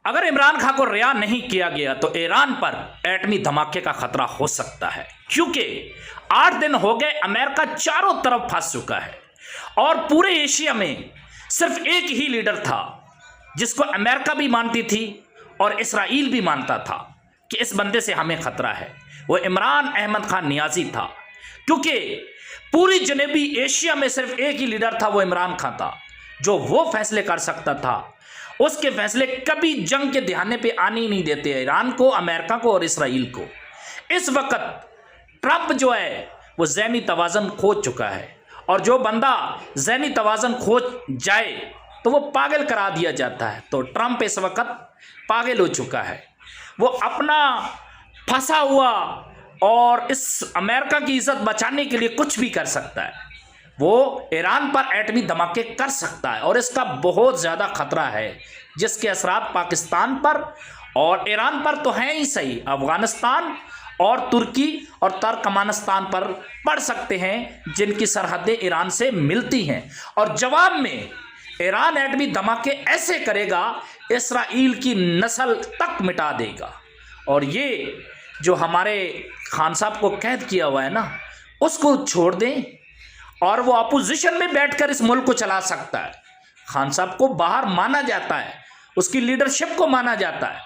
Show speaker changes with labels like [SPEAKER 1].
[SPEAKER 1] अगर इमरान खान को रिहा नहीं किया गया तो ईरान पर एटमी धमाके का खतरा हो सकता है, क्योंकि 8 दिन हो गए अमेरिका चारों तरफ फंस चुका है और पूरे एशिया में सिर्फ एक ही लीडर था जिसको अमेरिका भी मानती थी और इसराइल भी मानता था कि इस बंदे से हमें खतरा है। वो इमरान अहमद खान नियाजी था, क्योंकि पूरी जनूबी एशिया में सिर्फ एक ही लीडर था, वो इमरान खान था, जो वो फैसले कर सकता था। उसके फैसले कभी जंग के दहाने पे आने ही नहीं देते ईरान को, अमेरिका को और इसराइल को। इस वक्त ट्रंप जो है वो ज़हनी तवाज़न खो चुका है, और जो बंदा ज़हनी तवाज़न खो जाए तो वो पागल करा दिया जाता है। तो ट्रंप इस वक्त पागल हो चुका है। वो अपना फंसा हुआ और इस अमेरिका की इज्जत बचाने के लिए कुछ भी कर सकता है। वो ईरान पर एटमी धमाके कर सकता है और इसका बहुत ज़्यादा खतरा है, जिसके असरात पाकिस्तान पर और ईरान पर तो हैं ही सही, अफगानिस्तान और तुर्की और तुर्कमानिस्तान पर पड़ सकते हैं, जिनकी सरहदें ईरान से मिलती हैं। और जवाब में ईरान एटमी धमाके ऐसे करेगा, इसराइल की नस्ल तक मिटा देगा। और ये जो हमारे खान साहब को कैद किया हुआ है ना, उसको छोड़ दें और वो अपोजिशन में बैठकर इस मुल्क को चला सकता है। खान साहब को बाहर माना जाता है, उसकी लीडरशिप को माना जाता है,